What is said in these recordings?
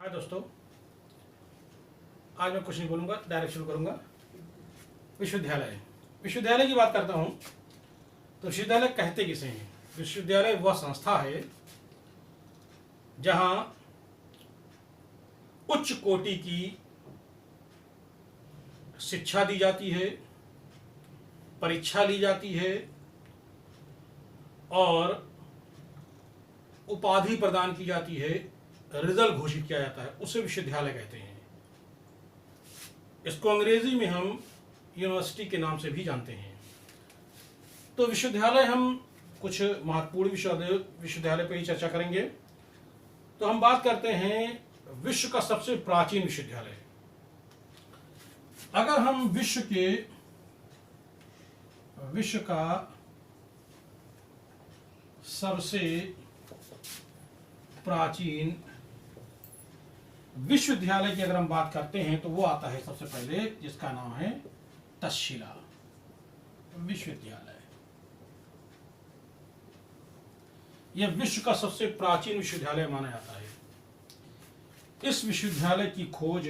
हाय दोस्तों, आज मैं कुछ नहीं बोलूँगा, डायरेक्ट शुरू करूँगा। विश्वविद्यालय विश्वविद्यालय की बात करता हूँ तो विश्वविद्यालय कहते किसे हैं? विश्वविद्यालय वह संस्था है जहाँ उच्च कोटि की शिक्षा दी जाती है, परीक्षा ली जाती है और उपाधि प्रदान की जाती है, रिजल्ट घोषित किया जाता है, उसे विश्वविद्यालय कहते हैं। इसको अंग्रेजी में हम यूनिवर्सिटी के नाम से भी जानते हैं। तो विश्वविद्यालय, हम कुछ महत्वपूर्ण विश्वविद्यालय पर ही चर्चा करेंगे। तो हम बात करते हैं विश्व का सबसे प्राचीन विश्वविद्यालय। अगर हम विश्व का सबसे प्राचीन विश्वविद्यालय की अगर हम बात करते हैं तो वो आता है सबसे पहले, जिसका नाम है तक्षशिला विश्वविद्यालय। यह विश्व का सबसे प्राचीन विश्वविद्यालय माना जाता है। इस विश्वविद्यालय की खोज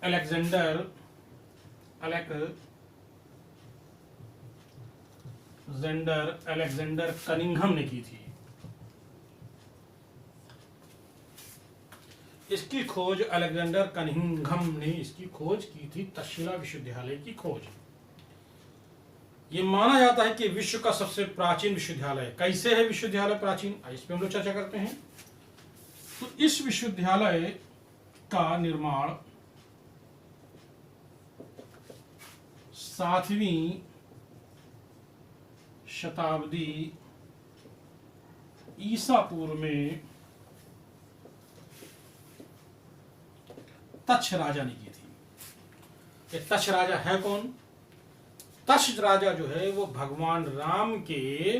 अलेक्जेंडर कनिंघम ने की थी। इसकी खोज अलेक्जेंडर कनिंघम ने इसकी खोज की थी, तक्षशिला विश्वविद्यालय की खोज। ये माना जाता है कि विश्व का सबसे प्राचीन विश्वविद्यालय। कैसे है विश्वविद्यालय प्राचीन, इस पर हम लोग चर्चा करते हैं। तो इस विश्वविद्यालय का निर्माण 7वीं शताब्दी ईसा पूर्व में तक्ष राजा ने की थी। ये तक्ष राजा है कौन? तक्ष राजा जो है वो भगवान राम के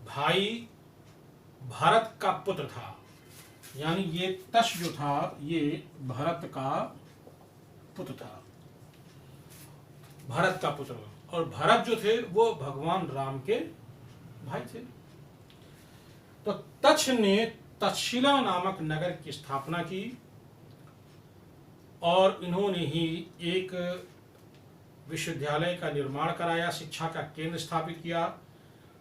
भाई भरत का पुत्र था। यानी ये तक्ष जो था ये भरत का पुत्र था, भरत का पुत्र। और भरत जो थे वो भगवान राम के भाई थे। तो तक्ष ने तक्षशिला नामक नगर की स्थापना की और इन्होंने ही एक विश्वविद्यालय का निर्माण कराया, शिक्षा का केंद्र स्थापित किया,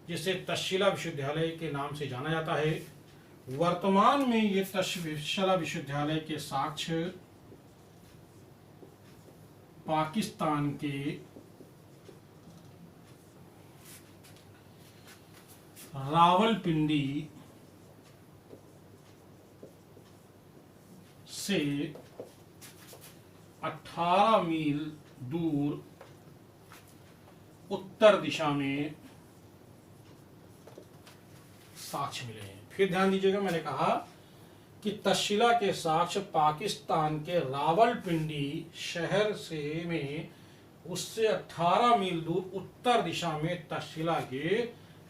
जिसे तक्षशिला विश्वविद्यालय के नाम से जाना जाता है। वर्तमान में ये तक्षशिला विश्वविद्यालय के साक्ष्य पाकिस्तान के रावलपिंडी से 18 मील दूर उत्तर दिशा में साक्ष्य मिले हैं। फिर ध्यान दीजिएगा, मैंने कहा कि तक्षशिला के साक्ष्य पाकिस्तान के रावलपिंडी शहर से में उससे 18 मील दूर उत्तर दिशा में तक्षशिला के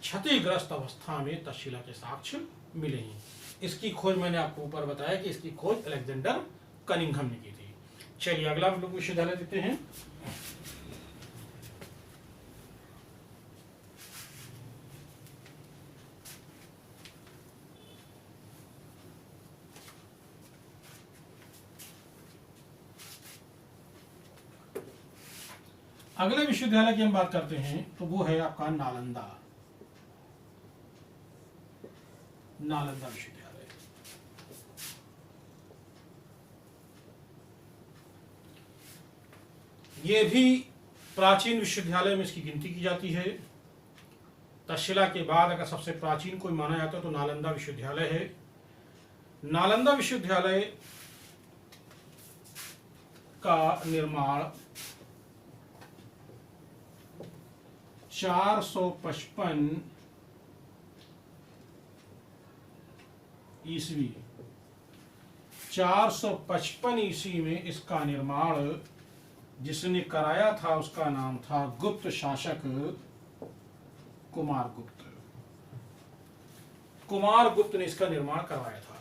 क्षतिग्रस्त अवस्था में तक्षशिला के साक्ष्य मिले हैं। इसकी खोज मैंने आपको ऊपर बताया कि इसकी खोज अलेक्जेंडर कनिंघम ने की थी। चलिए अगला हम लोग विश्वविद्यालय देखते हैं। अगले विश्वविद्यालय की हम बात करते हैं तो वो है आपका नालंदा विश्वविद्यालय। ये भी प्राचीन विश्वविद्यालय में इसकी गिनती की जाती है। तक्षशिला के बाद अगर सबसे प्राचीन कोई माना जाता है तो नालंदा विश्वविद्यालय है। नालंदा विश्वविद्यालय का निर्माण 455 ईस्वी में इसका निर्माण जिसने कराया था उसका नाम था गुप्त शासक कुमार गुप्त ने इसका निर्माण करवाया था।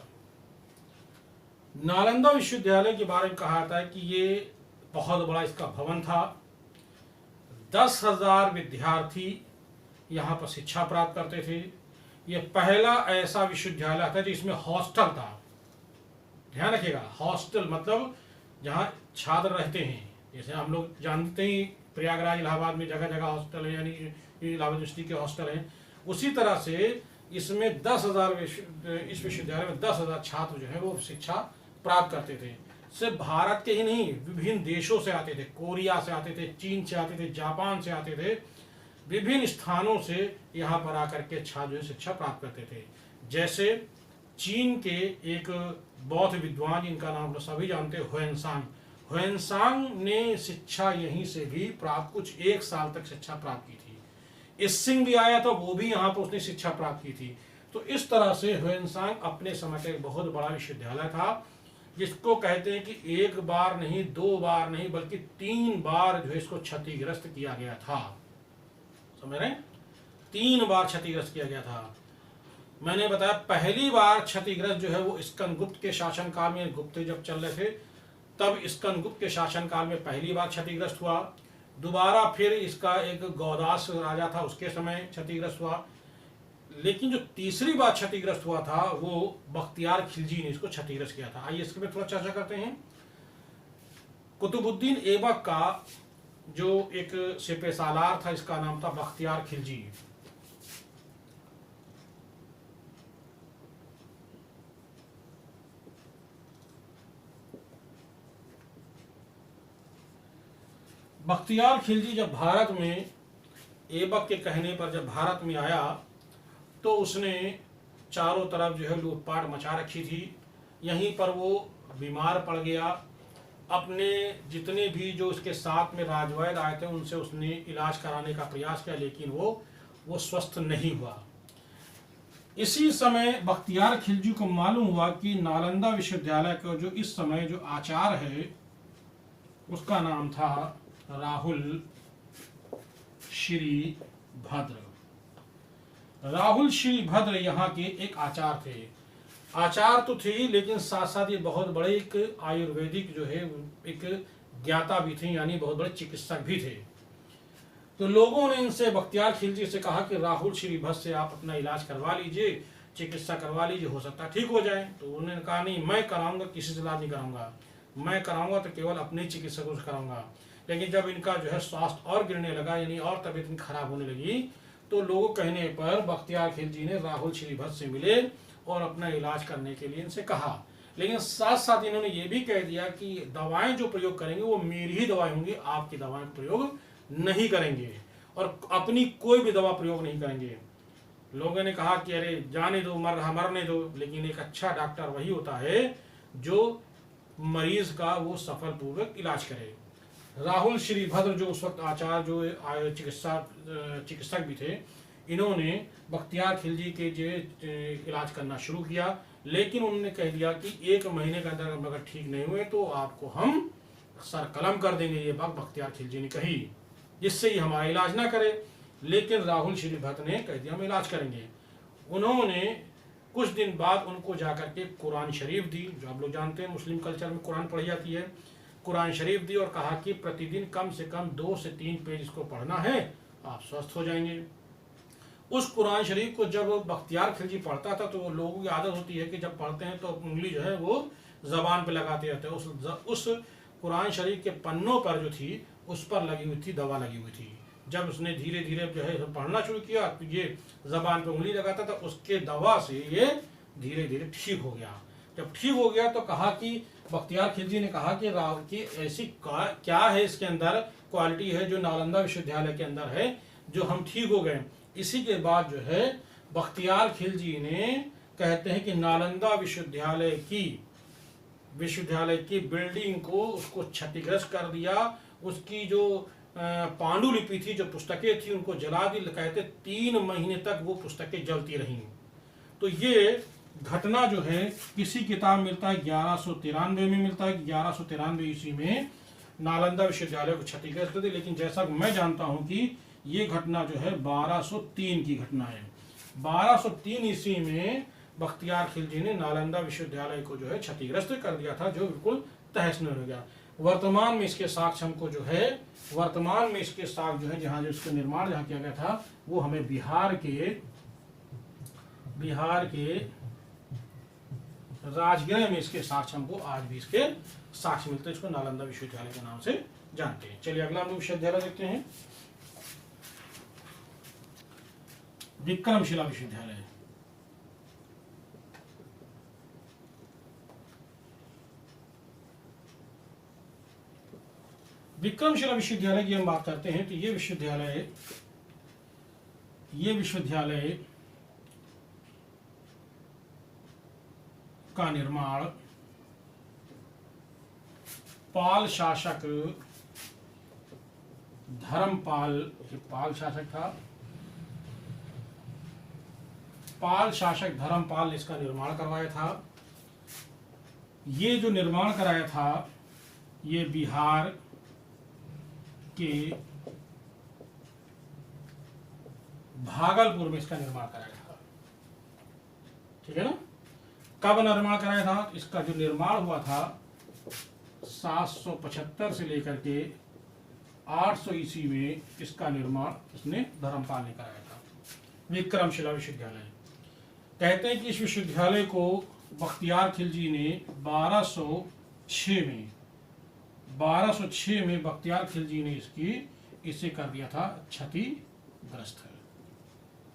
नालंदा विश्वविद्यालय के बारे में कहा जाता है कि ये बहुत बड़ा इसका भवन था। 10,000 विद्यार्थी यहाँ पर शिक्षा प्राप्त करते थे। ये पहला ऐसा विश्वविद्यालय था जिसमें हॉस्टल था। ध्यान रखिएगा, हॉस्टल मतलब जहाँ छात्र रहते हैं। जैसे हम लोग जानते ही प्रयागराज इलाहाबाद में जगह जगह हॉस्टल है, यानी इलाहाबाद यूनिवर्सिटी के हॉस्टल हैं। उसी तरह से इसमें 10,000 इस विश्वविद्यालय में 10,000 छात्र जो है वो शिक्षा प्राप्त करते थे। सिर्फ भारत के ही नहीं, विभिन्न देशों से आते थे, कोरिया से आते थे, चीन से आते थे, जापान से आते थे, विभिन्न स्थानों से यहाँ पर आकर के छात्र जो शिक्षा प्राप्त करते थे। जैसे चीन के एक बौद्ध विद्वान जिनका नाम तो सभी जानते हैं, ह्वेनसांग ने शिक्षा यहीं से भी प्राप्त, कुछ 1 साल तक शिक्षा प्राप्त की थी। इसिंग भी आया था, वो भी यहाँ पर उसने शिक्षा प्राप्त की थी। तो इस तरह से ह्वेनसांग अपने समय का एक बहुत बड़ा विश्वविद्यालय था, जिसको कहते हैं कि 1 बार नहीं, 2 बार नहीं, बल्कि 3 बार जो है इसको क्षतिग्रस्त किया गया था। समझ रहे हैं? 3 बार क्षतिग्रस्त किया गया था। मैंने बताया पहली बार क्षतिग्रस्त जो है वो स्कंदगुप्त के शासनकाल में, गुप्त जब चल रहे थे तब स्कंदगुप्त के शासनकाल में पहली बार क्षतिग्रस्त हुआ। दोबारा फिर इसका एक गौदास राजा था, उसके समय क्षतिग्रस्त हुआ। लेकिन जो तीसरी बार क्षतिग्रस्त हुआ था वो बख्तियार खिलजी ने इसको क्षतिग्रस्त किया था। आइए इसके पे थोड़ा चर्चा करते हैं। कुतुबुद्दीन ऐबक का जो एक सिपह सालार था, इसका नाम था बख्तियार खिलजी। बख्तियार खिलजी जब भारत में, ऐबक के कहने पर जब भारत में आया तो उसने चारों तरफ जो है लूटपाट मचा रखी थी। यहीं पर वो बीमार पड़ गया। अपने जितने भी जो उसके साथ में राजवैद आए थे उनसे उसने इलाज कराने का प्रयास किया, लेकिन वो स्वस्थ नहीं हुआ। इसी समय बख्तियार खिलजी को मालूम हुआ कि नालंदा विश्वविद्यालय का जो इस समय जो आचार्य है उसका नाम था राहुल श्रीभद्र। राहुल श्रीभद्र यहाँ के एक आचार्य थे। आचार्य तो थे, लेकिन साथ साथ ये बहुत बड़े एक आयुर्वेदिक जो है एक ज्ञाता भी थे, यानी बहुत बड़े चिकित्सक भी थे। तो लोगों ने इनसे, बख्तियार खिलजी से कहा कि राहुल श्रीभद्र से आप अपना इलाज करवा लीजिए, चिकित्सा करवा लीजिए, हो सकता है ठीक हो जाए। तो उन्होंने कहा नहीं, मैं कराऊंगा, किसी से इलाज नहीं कराऊंगा, मैं कराऊंगा तो केवल अपने चिकित्सकों से कराऊंगा। लेकिन जब इनका जो है स्वास्थ्य और गिरने लगा, यानी और तबीयत खराब होने लगी, तो लोगों कहने पर बख्तियार खिलजी ने राहुल श्रीभद्र से मिले और अपना इलाज करने के लिए इनसे कहा। लेकिन साथ साथ इन्होंने ये भी कह दिया कि दवाएं जो प्रयोग करेंगे वो मेरी ही दवाएं होंगी, आपकी दवाएं प्रयोग नहीं करेंगे और अपनी कोई भी दवा प्रयोग नहीं करेंगे। लोगों ने कहा कि अरे जाने दो, मरने दो। लेकिन एक अच्छा डॉक्टर वही होता है जो मरीज का वो सफल पूर्वक इलाज करे। राहुल श्रीभद्र जो उस वक्त आचार्य जो चिकित्सक भी थे, इन्होंने बख्तियार खिलजी के जो इलाज करना शुरू किया। लेकिन उन्होंने कह दिया कि 1 महीने के अंदर अगर ठीक नहीं हुए तो आपको हम सर कलम कर देंगे, ये बात बख्तियार खिलजी ने कही, जिससे ही हमारा इलाज ना करे। लेकिन राहुल श्रीभद्र ने कह दिया हम इलाज करेंगे। उन्होंने कुछ दिन बाद उनको जाकर के कुरान शरीफ दी, जो आप लोग जानते हैं मुस्लिम कल्चर में कुरान पढ़ी जाती है। कुरान शरीफ दी और कहा कि प्रतिदिन कम से कम 2 से 3 पेज इसको पढ़ना है, आप स्वस्थ हो जाएंगे। उस कुरान शरीफ को जब बख्तियार खिलजी पढ़ता था तो लोगों की आदत होती है कि जब पढ़ते हैं तो उंगली जो है वो जबान पे लगाते रहते हैं। उस कुरान शरीफ के पन्नों पर जो थी उस पर लगी हुई थी, दवा लगी हुई थी। जब उसने धीरे धीरे जो है पढ़ना शुरू किया तो ये जबान पे उंगली लगाता था, उसके दवा से ये धीरे धीरे ठीक हो गया। जब ठीक हो गया तो कहा कि बख्तियार खिलजी ने कहा कि राहुल की ऐसी क्या है इसके अंदर क्वालिटी है जो नालंदा विश्वविद्यालय के अंदर है जो हम ठीक हो गए। इसी के बाद जो है बख्तियार खिलजी ने कहते हैं कि नालंदा विश्वविद्यालय की बिल्डिंग को उसको क्षतिग्रस्त कर दिया। उसकी जो पांडुलिपि थी, जो पुस्तकें थी, उनको जला दी। कहते 3 महीने तक वो पुस्तकें जलती रहीं। तो ये घटना जो है किसी किताब मिलता है 1193 में मिलता है, 1193 ईस्वी में नालंदा विश्वविद्यालय को क्षतिग्रस्त कर दी। लेकिन जैसा मैं जानता हूं कि ये घटना जो है 1203 की घटना है। 1203 ईस्वी में बख्तियार खिलजी ने नालंदा विश्वविद्यालय को जो है क्षतिग्रस्त कर दिया था, जो बिल्कुल तहस नहस हो गया। वर्तमान में इसके साक्ष्य हमको जो है, वर्तमान में इसके साक्ष्य जो है जहाँ जो इसका निर्माण जहाँ किया गया था वो हमें बिहार के बिहार के राजगृह में इसके साक्ष्य हमको आज भी इसके साक्ष्य मिलते हैं। इसको नालंदा विश्वविद्यालय के नाम से जानते हैं। चलिए अगला हम लोग विश्वविद्यालय देखते हैं, विक्रमशिला विश्वविद्यालय। विक्रमशिला विश्वविद्यालय की हम बात करते हैं तो ये विश्वविद्यालय का निर्माण पाल शासक धर्मपाल, पाल शासक था, पाल शासक धर्मपाल ने इसका निर्माण करवाया था। ये जो निर्माण कराया था ये बिहार के भागलपुर में इसका निर्माण कराया था। ठीक है ना। कब निर्माण कराया था? इसका जो निर्माण हुआ था 775 से लेकर के 800 ईस्वी में इसका निर्माण इसने धर्मपाल ने कराया था। विक्रमशिला विश्वविद्यालय कहते हैं कि इस विश्वविद्यालय को बख्तियार खिलजी ने 1206 में बख्तियार खिलजी ने इसे कर दिया था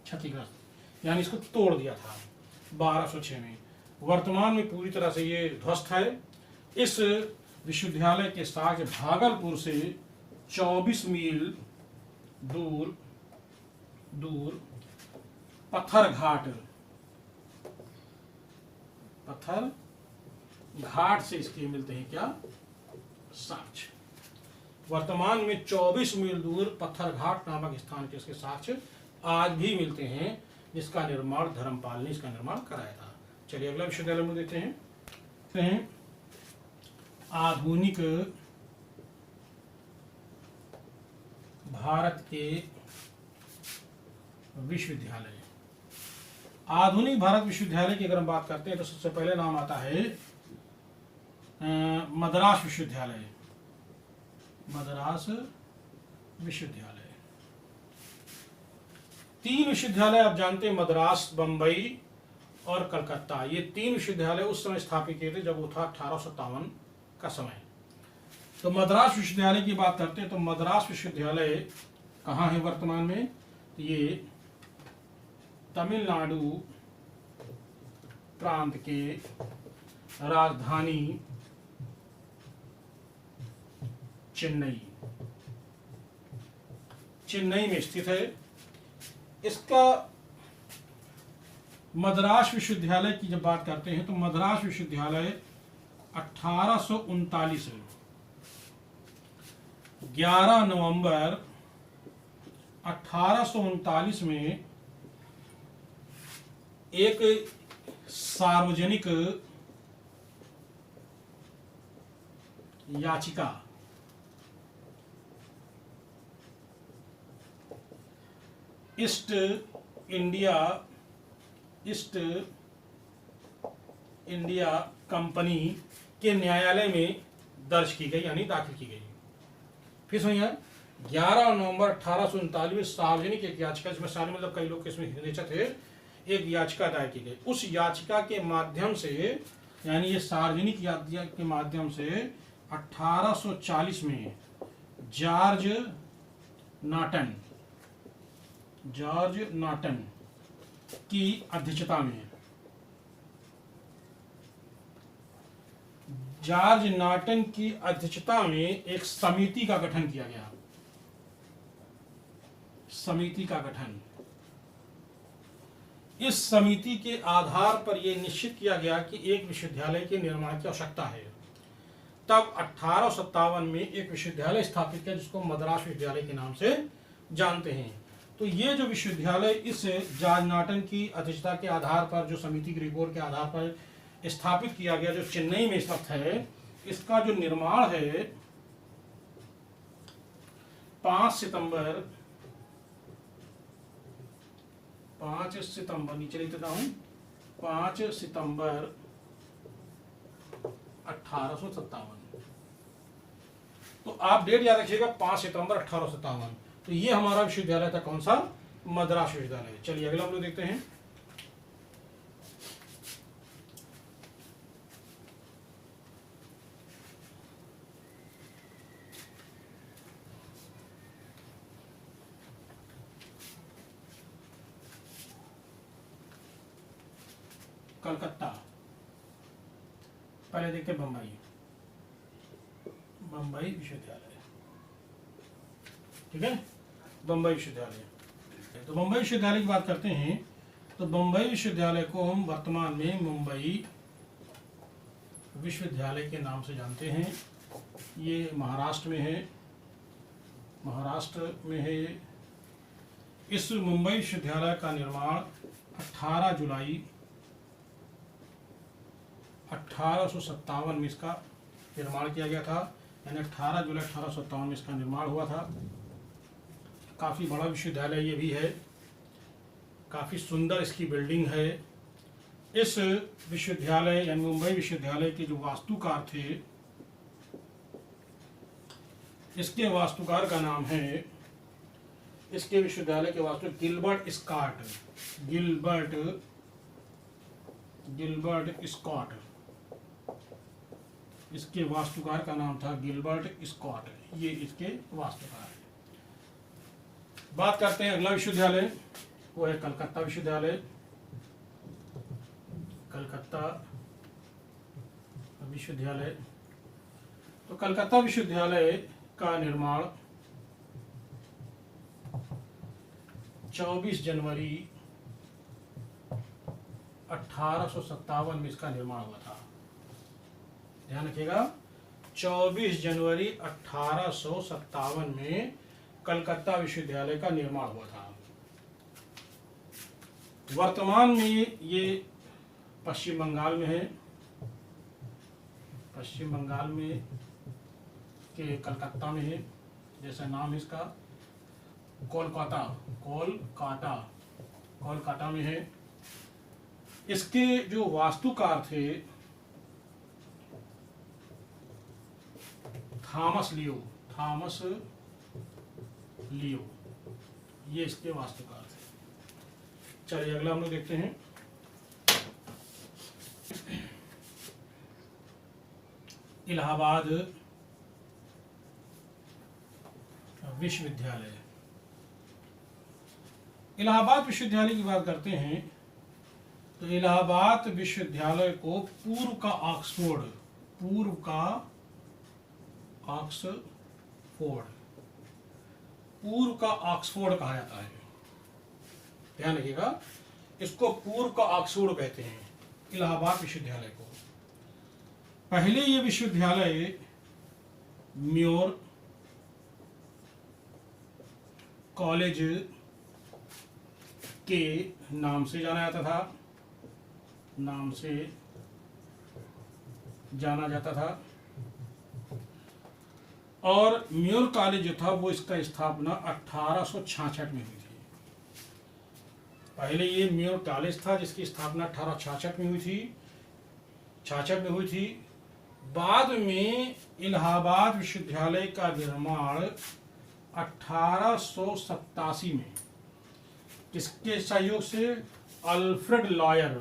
क्षतिग्रस्त, यानी इसको तोड़ दिया था 1206 में। वर्तमान में पूरी तरह से ये ध्वस्त है। इस विश्वविद्यालय के साक्ष्य भागलपुर से 24 मील दूर पत्थर घाट से इसके मिलते हैं क्या? साक्ष्य। वर्तमान में 24 मील दूर पत्थर घाट नामक स्थान के इसके साक्ष्य आज भी मिलते हैं, जिसका निर्माण धर्मपाल ने इसका निर्माण कराया था। चलिए अगला विश्वविद्यालय में देखते हैं आधुनिक भारत के विश्वविद्यालय। आधुनिक भारत विश्वविद्यालय की अगर हम बात करते हैं तो सबसे पहले नाम आता है मद्रास विश्वविद्यालय। मद्रास विश्वविद्यालय। 3 विश्वविद्यालय आप जानते हैं, मद्रास, बंबई और कलकत्ता। ये 3 विश्वविद्यालय उस समय स्थापित किए थे जब वो था 1857 का समय। तो मद्रास विश्वविद्यालय की बात करते हैं तो मद्रास विश्वविद्यालय कहाँ है वर्तमान में? ये तमिलनाडु प्रांत के राजधानी चेन्नई में स्थित है। इसका मद्रास विश्वविद्यालय की जब बात करते हैं तो मद्रास विश्वविद्यालय 1839 11 नवंबर 1839 में एक सार्वजनिक याचिका ईस्ट इंडिया कंपनी के न्यायालय में दर्ज की गई, यानी दाखिल की गई। फिर सुनिए, 11 नवंबर 1839 में सार्वजनिक एक याचिका, इसमें सारे मतलब कई लोग इसमें निश्चित थे, एक याचिका दायर की गई। उस याचिका के माध्यम से, यानी ये सार्वजनिक याचिका के माध्यम से 1840 में जॉर्ज नॉटन की अध्यक्षता में एक समिति का गठन किया गया। इस समिति के आधार पर यह निश्चित किया गया कि एक विश्वविद्यालय के निर्माण की आवश्यकता है। तब 1857 में एक विश्वविद्यालय स्थापित किया जिसको मद्रास विश्वविद्यालय के नाम से जानते हैं। तो ये जो विश्वविद्यालय इस जॉर्ज नॉटन की अध्यक्षता के आधार पर, जो समिति की रिपोर्ट के आधार पर स्थापित किया गया, जो चेन्नई में स्थित है, इसका जो निर्माण है 5 सितंबर नीचे लिख देता हूं, 5 सितंबर 1857। तो आप डेट याद रखिएगा, 5 सितंबर 1857। तो ये हमारा विश्वविद्यालय था, कौन सा? मद्रास विश्वविद्यालय। चलिए अगला हम लोग देखते हैं कलकत्ता, पहले देखते हैं बम्बई विश्वविद्यालय, ठीक है, बम्बई विश्वविद्यालय। तो बम्बई विश्वविद्यालय की बात करते हैं तो बम्बई विश्वविद्यालय को हम वर्तमान में मुंबई विश्वविद्यालय के नाम से जानते हैं। ये महाराष्ट्र में है। इस मुंबई विश्वविद्यालय का निर्माण 18 जुलाई 1857 में इसका निर्माण किया गया था, यानी 18 जुलाई 1857 में इसका निर्माण हुआ था। काफ़ी बड़ा विश्वविद्यालय ये भी है, काफ़ी सुंदर इसकी बिल्डिंग है। इस विश्वविद्यालय यानी मुंबई विश्वविद्यालय के जो वास्तुकार थे, इसके वास्तुकार का नाम है, इसके विश्वविद्यालय के वास्तु गिलबर्ट स्कॉट। इसके वास्तुकार का नाम था गिलबर्ट स्कॉट, ये इसके वास्तुकार है। बात करते हैं अगला विश्वविद्यालय, वो है कलकत्ता विश्वविद्यालय। तो कलकत्ता विश्वविद्यालय का निर्माण 24 जनवरी 1857 में इसका निर्माण हुआ था। ध्यान रखिएगा, 24 जनवरी 1857 में कलकत्ता विश्वविद्यालय का निर्माण हुआ था। वर्तमान में ये पश्चिम बंगाल में है। पश्चिम बंगाल में के कलकत्ता में है, जैसा नाम है इसका, कोलकाता में है। इसके जो वास्तुकार थे थॉमस लियो, ये इसके वास्तुकार थे। चलिए अगला हम लोग देखते हैं। इलाहाबाद विश्वविद्यालय। इलाहाबाद विश्वविद्यालय की बात करते हैं तो इलाहाबाद विश्वविद्यालय को पूर्व का ऑक्सफोर्ड कहा जाता है। ध्यान रखिएगा, इसको पूर्व का ऑक्सफोर्ड कहते हैं, इलाहाबाद विश्वविद्यालय को। पहले ये विश्वविद्यालय म्योर कॉलेज के नाम से जाना जाता था, और म्योर कॉलेज जो था वो इसका स्थापना 1866 में हुई थी। पहले ये म्योर कॉलेज था जिसकी स्थापना 1866 में हुई थी। बाद में इलाहाबाद विश्वविद्यालय का निर्माण 1887 में किसके सहयोग से, अल्फ्रेड लॉयर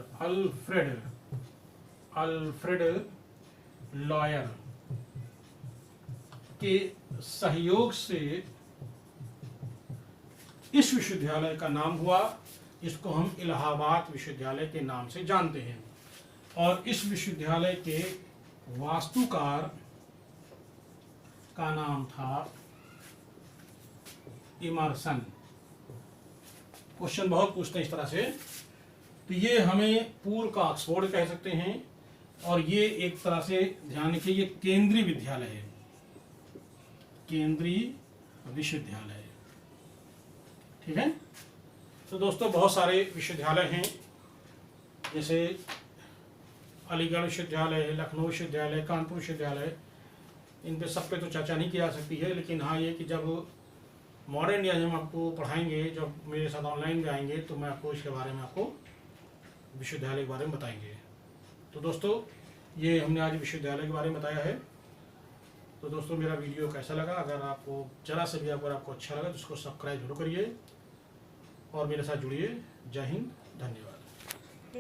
के सहयोग से इस विश्वविद्यालय का नाम हुआ। इसको हम इलाहाबाद विश्वविद्यालय के नाम से जानते हैं। और इस विश्वविद्यालय के वास्तुकार का नाम था इमर्सन। क्वेश्चन बहुत पूछते हैं इस तरह से। तो ये हमें पूर्व का ऑक्सफोर्ड कह सकते हैं, और ये एक तरह से ध्यान रखिए, ये केंद्रीय विद्यालय है, केंद्रीय विश्वविद्यालय, ठीक है। तो दोस्तों बहुत सारे विश्वविद्यालय हैं, जैसे अलीगढ़ विश्वविद्यालय, लखनऊ विश्वविद्यालय, कानपुर विश्वविद्यालय। इन पे सब पे तो चर्चा नहीं की जा सकती है, लेकिन हाँ ये कि जब मॉडर्न इंडिया हम आपको पढ़ाएंगे, जब मेरे साथ ऑनलाइन में आएंगे, तो मैं आपको इसके बारे में, आपको विश्वविद्यालय के बारे में बताएंगे। तो दोस्तों ये हमने आज विश्वविद्यालय के बारे में बताया है। तो दोस्तों मेरा वीडियो कैसा लगा, अगर आपको जरा से भी अगर आपको अच्छा लगा तो उसको सब्सक्राइब जरूर करिए और मेरे साथ जुड़िए। जय हिंद, धन्यवाद।